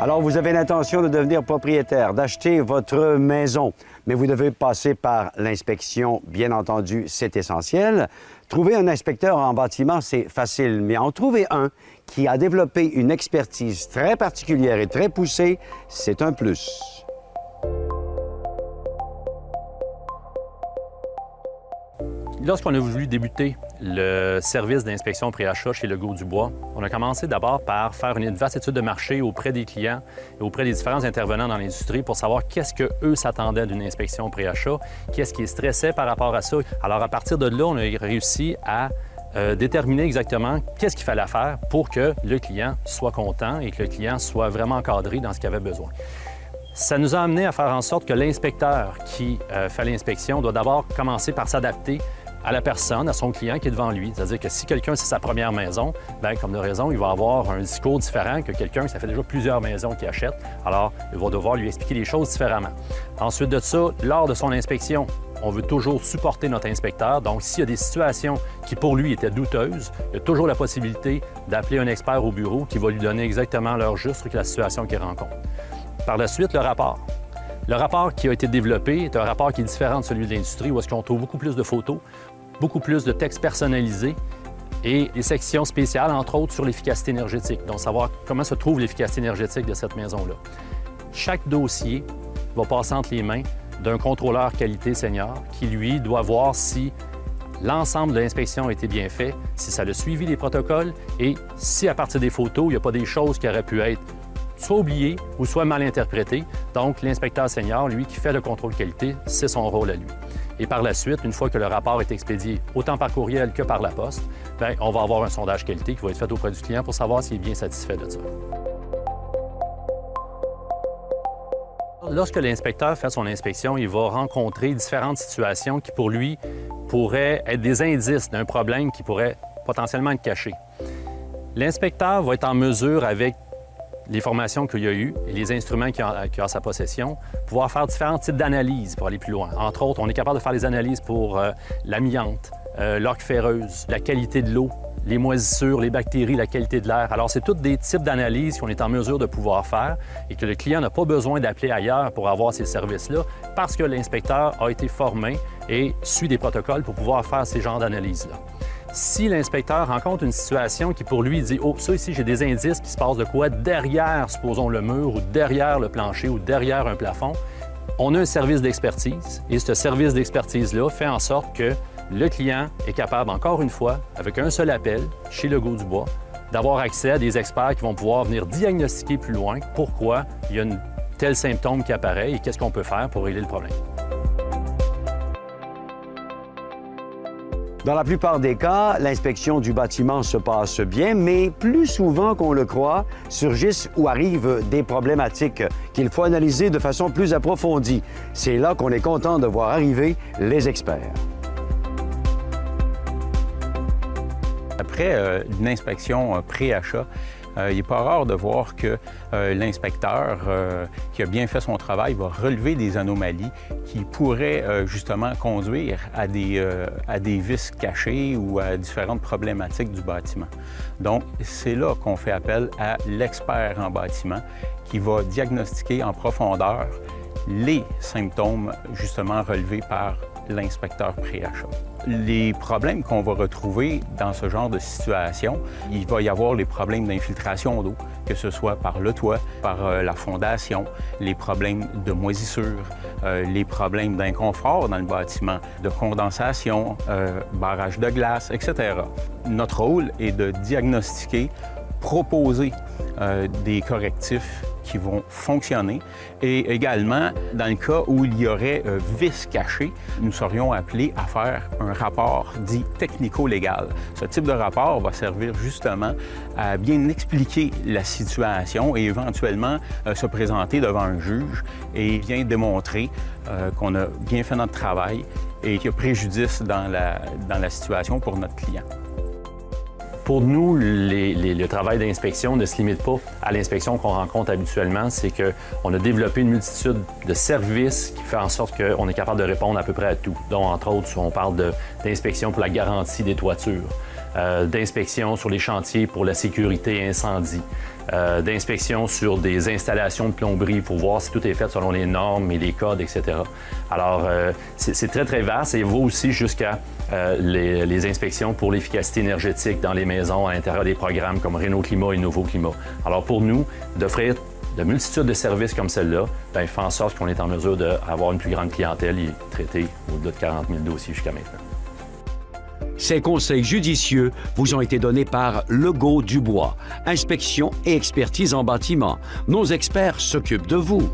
Alors, vous avez l'intention de devenir propriétaire, d'acheter votre maison, mais vous devez passer par l'inspection, bien entendu, c'est essentiel. Trouver un inspecteur en bâtiment, c'est facile, mais en trouver un qui a développé une expertise très particulière et très poussée, c'est un plus. Lorsqu'on a voulu débuter le service d'inspection pré-achat chez Legault Dubois, on a commencé d'abord par faire une vaste étude de marché auprès des clients et auprès des différents intervenants dans l'industrie pour savoir qu'est-ce qu'eux s'attendaient d'une inspection pré-achat, qu'est-ce qui les stressait par rapport à ça. Alors, à partir de là, on a réussi à déterminer exactement qu'est-ce qu'il fallait faire pour que le client soit content et que le client soit vraiment encadré dans ce qu'il avait besoin. Ça nous a amené à faire en sorte que l'inspecteur qui fait l'inspection doit d'abord commencer par s'adapter à la personne, à son client qui est devant lui. C'est-à-dire que si quelqu'un, c'est sa première maison, bien, comme de raison, il va avoir un discours différent que quelqu'un, ça fait déjà plusieurs maisons qu'il achète. Alors, il va devoir lui expliquer les choses différemment. Ensuite de ça, lors de son inspection, on veut toujours supporter notre inspecteur. Donc, s'il y a des situations qui, pour lui, étaient douteuses, il y a toujours la possibilité d'appeler un expert au bureau qui va lui donner exactement l'heure juste sur la situation qu'il rencontre. Par la suite, le rapport. Le rapport qui a été développé est un rapport qui est différent de celui de l'industrie, où est-ce qu'on trouve beaucoup plus de photos, beaucoup plus de textes personnalisés et des sections spéciales, entre autres, sur l'efficacité énergétique. Donc, savoir comment se trouve l'efficacité énergétique de cette maison-là. Chaque dossier va passer entre les mains d'un contrôleur qualité senior qui, lui, doit voir si l'ensemble de l'inspection a été bien fait, si ça a suivi les protocoles et si, à partir des photos, il n'y a pas des choses qui auraient pu être soit oubliées ou soit mal interprétées. Donc, l'inspecteur senior, lui, qui fait le contrôle qualité, c'est son rôle à lui. Et par la suite, une fois que le rapport est expédié, autant par courriel que par la poste, bien, on va avoir un sondage qualité qui va être fait auprès du client pour savoir s'il est bien satisfait de ça. Lorsque l'inspecteur fait son inspection, il va rencontrer différentes situations qui, pour lui, pourraient être des indices d'un problème qui pourrait potentiellement être caché. L'inspecteur va être en mesure, avec les formations qu'il y a eues et les instruments qu'il a à sa possession, pouvoir faire différents types d'analyses pour aller plus loin. Entre autres, on est capable de faire des analyses pour l'amiante, l'orque ferreuse, la qualité de l'eau, les moisissures, les bactéries, la qualité de l'air. Alors, c'est tous des types d'analyses qu'on est en mesure de pouvoir faire et que le client n'a pas besoin d'appeler ailleurs pour avoir ces services-là parce que l'inspecteur a été formé et suit des protocoles pour pouvoir faire ces genres d'analyses-là. Si l'inspecteur rencontre une situation qui, pour lui, dit « Oh, ça ici, j'ai des indices qui se passent de quoi derrière, supposons, le mur ou derrière le plancher ou derrière un plafond », on a un service d'expertise et ce service d'expertise-là fait en sorte que le client est capable, encore une fois, avec un seul appel chez Legault Dubois, d'avoir accès à des experts qui vont pouvoir venir diagnostiquer plus loin pourquoi il y a un tel symptôme qui apparaît et qu'est-ce qu'on peut faire pour régler le problème. Dans la plupart des cas, l'inspection du bâtiment se passe bien, mais plus souvent qu'on le croit, surgissent ou arrivent des problématiques qu'il faut analyser de façon plus approfondie. C'est là qu'on est content de voir arriver les experts. Après une inspection pré-achat, il n'est pas rare de voir que l'inspecteur qui a bien fait son travail va relever des anomalies qui pourraient justement conduire à des vices cachés ou à différentes problématiques du bâtiment. Donc, c'est là qu'on fait appel à l'expert en bâtiment qui va diagnostiquer en profondeur les symptômes justement relevés par l'inspecteur pré-achat. Les problèmes qu'on va retrouver dans ce genre de situation, il va y avoir les problèmes d'infiltration d'eau, que ce soit par le toit, par la fondation, les problèmes de moisissure, les problèmes d'inconfort dans le bâtiment, de condensation, barrage de glace, etc. Notre rôle est de diagnostiquer, proposer des correctifs qui vont fonctionner. Et également, dans le cas où il y aurait vices cachés, nous serions appelés à faire un rapport dit technico-légal. Ce type de rapport va servir justement à bien expliquer la situation et éventuellement se présenter devant un juge et bien démontrer qu'on a bien fait notre travail et qu'il y a préjudice dans la situation pour notre client. Pour nous, le travail d'inspection ne se limite pas à l'inspection qu'on rencontre habituellement. C'est qu'on a développé une multitude de services qui fait en sorte qu'on est capable de répondre à peu près à tout. Donc, entre autres, on parle d'inspection pour la garantie des toitures. d'inspection sur les chantiers pour la sécurité incendie, d'inspection sur des installations de plomberie pour voir si tout est fait selon les normes et les codes, etc. Alors, c'est très, très vaste et va aussi jusqu'à les inspections pour l'efficacité énergétique dans les maisons à l'intérieur des programmes comme Réno Climat et Nouveau Climat. Alors, pour nous, d'offrir de multitudes de services comme celle-là, fait en sorte qu'on est en mesure d'avoir une plus grande clientèle et traiter au-delà de 40 000 dossiers jusqu'à maintenant. Ces conseils judicieux vous ont été donnés par Legault Dubois, inspection et expertise en bâtiment. Nos experts s'occupent de vous.